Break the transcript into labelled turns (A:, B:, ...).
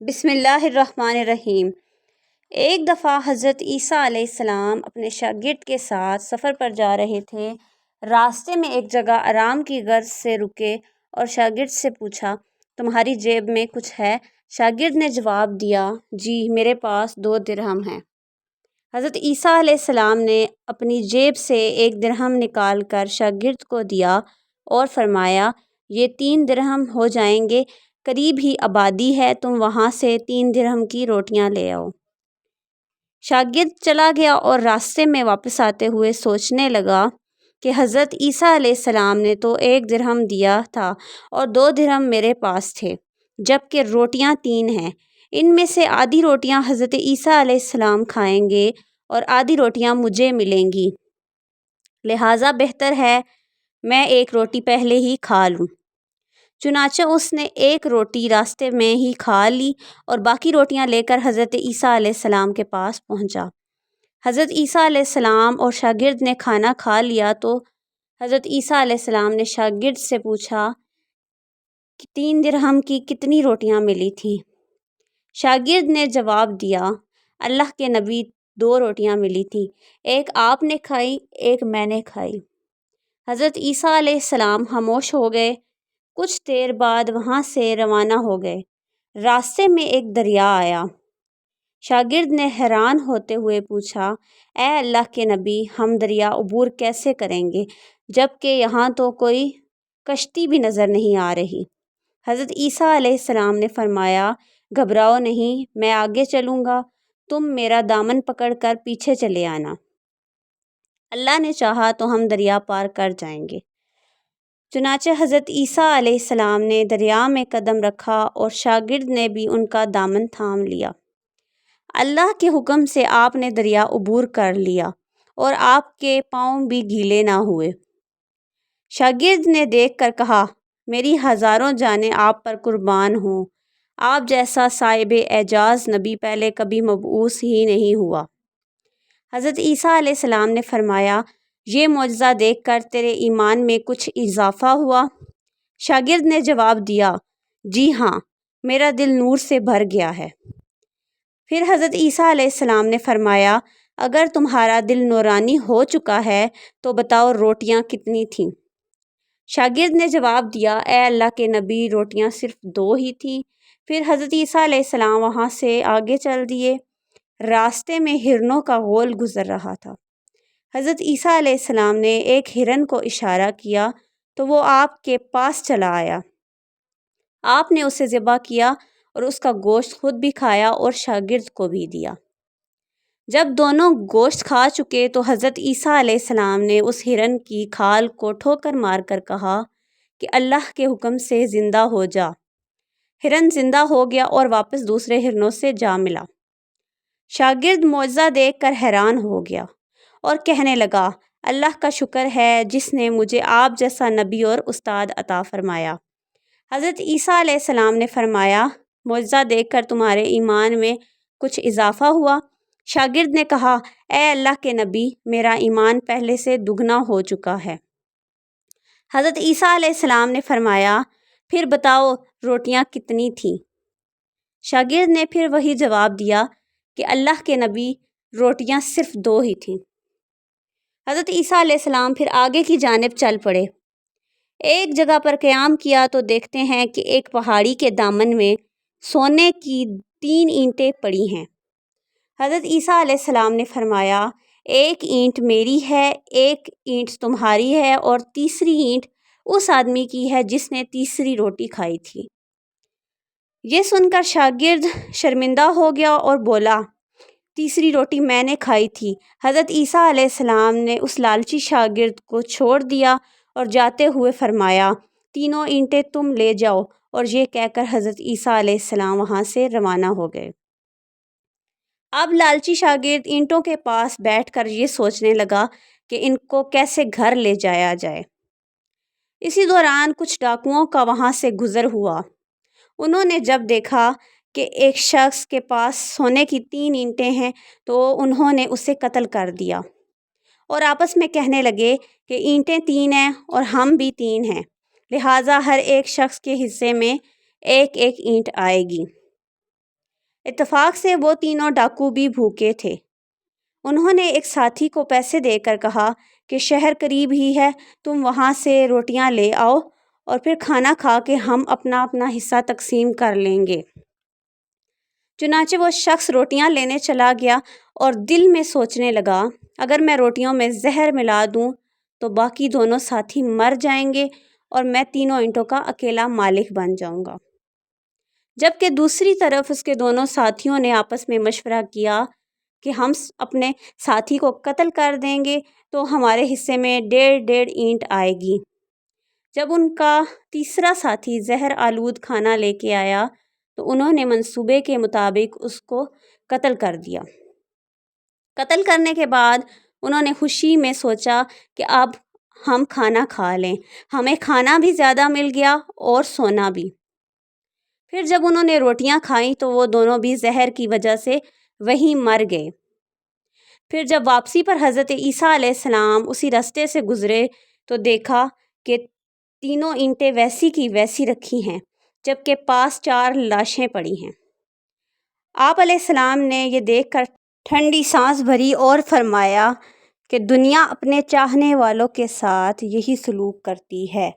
A: بسم اللہ الرحمن الرحیم۔ ایک دفعہ حضرت عیسیٰ علیہ السلام اپنے شاگرد کے ساتھ سفر پر جا رہے تھے۔ راستے میں ایک جگہ آرام کی غرض سے رکے اور شاگرد سے پوچھا، تمہاری جیب میں کچھ ہے؟ شاگرد نے جواب دیا، جی میرے پاس 2 درہم ہیں۔ حضرت عیسیٰ علیہ السلام نے اپنی جیب سے 1 درہم نکال کر شاگرد کو دیا اور فرمایا، یہ 3 درہم ہو جائیں گے، قریب ہی آبادی ہے، تم وہاں سے 3 درہم کی روٹیاں لے آؤ۔ شاگرد چلا گیا اور راستے میں واپس آتے ہوئے سوچنے لگا کہ حضرت عیسیٰ علیہ السلام نے تو 1 درہم دیا تھا اور 2 درہم میرے پاس تھے، جبکہ روٹیاں 3 ہیں۔ ان میں سے آدھی روٹیاں حضرت عیسیٰ علیہ السلام کھائیں گے اور آدھی روٹیاں مجھے ملیں گی، لہٰذا بہتر ہے میں 1 روٹی پہلے ہی کھا لوں۔ چنانچہ اس نے 1 روٹی راستے میں ہی کھا لی اور باقی روٹیاں لے کر حضرت عیسیٰ علیہ السلام کے پاس پہنچا۔ حضرت عیسیٰ علیہ السلام اور شاگرد نے کھانا کھا لیا تو حضرت عیسیٰ علیہ السلام نے شاگرد سے پوچھا کہ 3 درہم کی کتنی روٹیاں ملی تھیں؟ شاگرد نے جواب دیا، اللہ کے نبی 2 روٹیاں ملی تھیں، ایک آپ نے کھائی، ایک میں نے کھائی۔ حضرت عیسیٰ علیہ السلام خاموش ہو گئے۔ کچھ دیر بعد وہاں سے روانہ ہو گئے۔ راستے میں ایک دریا آیا۔ شاگرد نے حیران ہوتے ہوئے پوچھا، اے اللہ کے نبی، ہم دریا عبور کیسے کریں گے جبکہ یہاں تو کوئی کشتی بھی نظر نہیں آ رہی؟ حضرت عیسیٰ علیہ السلام نے فرمایا، گھبراؤ نہیں، میں آگے چلوں گا، تم میرا دامن پکڑ کر پیچھے چلے آنا، اللہ نے چاہا تو ہم دریا پار کر جائیں گے۔ چنانچہ حضرت عیسیٰ علیہ السلام نے دریا میں قدم رکھا اور شاگرد نے بھی ان کا دامن تھام لیا۔ اللہ کے حکم سے آپ نے دریا عبور کر لیا اور آپ کے پاؤں بھی گیلے نہ ہوئے۔ شاگرد نے دیکھ کر کہا، میری ہزاروں جانیں آپ پر قربان ہوں، آپ جیسا صاحب اعجاز نبی پہلے کبھی مبعوث ہی نہیں ہوا۔ حضرت عیسیٰ علیہ السلام نے فرمایا، یہ معجزہ دیکھ کر تیرے ایمان میں کچھ اضافہ ہوا؟ شاگرد نے جواب دیا، جی ہاں، میرا دل نور سے بھر گیا ہے۔ پھر حضرت عیسیٰ علیہ السلام نے فرمایا، اگر تمہارا دل نورانی ہو چکا ہے تو بتاؤ روٹیاں کتنی تھیں؟ شاگرد نے جواب دیا، اے اللہ کے نبی، روٹیاں صرف 2 ہی تھیں۔ پھر حضرت عیسیٰ علیہ السلام وہاں سے آگے چل دیے۔ راستے میں ہرنوں کا غول گزر رہا تھا۔ حضرت عیسیٰ علیہ السلام نے ایک ہرن کو اشارہ کیا تو وہ آپ کے پاس چلا آیا۔ آپ نے اسے ذبح کیا اور اس کا گوشت خود بھی کھایا اور شاگرد کو بھی دیا۔ جب دونوں گوشت کھا چکے تو حضرت عیسیٰ علیہ السلام نے اس ہرن کی کھال کو ٹھوکر مار کر کہا کہ اللہ کے حکم سے زندہ ہو جا۔ ہرن زندہ ہو گیا اور واپس دوسرے ہرنوں سے جا ملا۔ شاگرد معجزہ دیکھ کر حیران ہو گیا اور کہنے لگا، اللہ کا شکر ہے جس نے مجھے آپ جیسا نبی اور استاد عطا فرمایا۔ حضرت عیسیٰ علیہ السلام نے فرمایا، معجزہ دیکھ کر تمہارے ایمان میں کچھ اضافہ ہوا؟ شاگرد نے کہا، اے اللہ کے نبی، میرا ایمان پہلے سے دگنا ہو چکا ہے۔ حضرت عیسیٰ علیہ السلام نے فرمایا، پھر بتاؤ روٹیاں کتنی تھیں؟ شاگرد نے پھر وہی جواب دیا کہ اللہ کے نبی، روٹیاں صرف 2 ہی تھیں۔ حضرت عیسیٰ علیہ السلام پھر آگے کی جانب چل پڑے۔ ایک جگہ پر قیام کیا تو دیکھتے ہیں کہ ایک پہاڑی کے دامن میں سونے کی 3 اینٹیں پڑی ہیں۔ حضرت عیسیٰ علیہ السلام نے فرمایا، ایک اینٹ میری ہے، ایک اینٹ تمہاری ہے اور تیسری اینٹ اس آدمی کی ہے جس نے تیسری روٹی کھائی تھی۔ یہ سن کر شاگرد شرمندہ ہو گیا اور بولا، تیسری روٹی میں نے کھائی تھی۔ حضرت عیسیٰ علیہ السلام نے اس لالچی شاگرد کو چھوڑ دیا اور جاتے ہوئے فرمایا، 3 اینٹیں تم لے جاؤ، اور یہ کہہ کر حضرت عیسیٰ علیہ السلام وہاں سے روانہ ہو گئے۔ اب لالچی شاگرد اینٹوں کے پاس بیٹھ کر یہ سوچنے لگا کہ ان کو کیسے گھر لے جایا جائے۔ اسی دوران کچھ ڈاکوؤں کا وہاں سے گزر ہوا۔ انہوں نے جب دیکھا کہ ایک شخص کے پاس سونے کی 3 اینٹیں ہیں تو انہوں نے اسے قتل کر دیا اور آپس میں کہنے لگے کہ اینٹیں 3 ہیں اور ہم بھی 3 ہیں، لہٰذا ہر ایک شخص کے حصے میں 1 1 اینٹ آئے گی۔ اتفاق سے وہ تینوں ڈاکو بھی بھوکے تھے۔ انہوں نے ایک ساتھی کو پیسے دے کر کہا کہ شہر قریب ہی ہے، تم وہاں سے روٹیاں لے آؤ اور پھر کھانا کھا کے ہم اپنا اپنا حصہ تقسیم کر لیں گے۔ چنانچہ وہ شخص روٹیاں لینے چلا گیا اور دل میں سوچنے لگا، اگر میں روٹیوں میں زہر ملا دوں تو باقی دونوں ساتھی مر جائیں گے اور میں تینوں اینٹوں کا اکیلا مالک بن جاؤں گا۔ جبکہ دوسری طرف اس کے دونوں ساتھیوں نے آپس میں مشورہ کیا کہ ہم اپنے ساتھی کو قتل کر دیں گے تو ہمارے حصے میں 1.5 اینٹ آئے گی۔ جب ان کا تیسرا ساتھی زہر آلود کھانا لے کے آیا تو انہوں نے منصوبے کے مطابق اس کو قتل کر دیا۔ قتل کرنے کے بعد انہوں نے خوشی میں سوچا کہ اب ہم کھانا کھا لیں، ہمیں کھانا بھی زیادہ مل گیا اور سونا بھی۔ پھر جب انہوں نے روٹیاں کھائیں تو وہ دونوں بھی زہر کی وجہ سے وہیں مر گئے۔ پھر جب واپسی پر حضرت عیسیٰ علیہ السلام اسی راستے سے گزرے تو دیکھا کہ تینوں اینٹیں ویسی کی ویسی رکھی ہیں، جبکہ پاس 4 لاشیں پڑی ہیں۔ آپ علیہ السلام نے یہ دیکھ کر ٹھنڈی سانس بھری اور فرمایا کہ دنیا اپنے چاہنے والوں کے ساتھ یہی سلوک کرتی ہے۔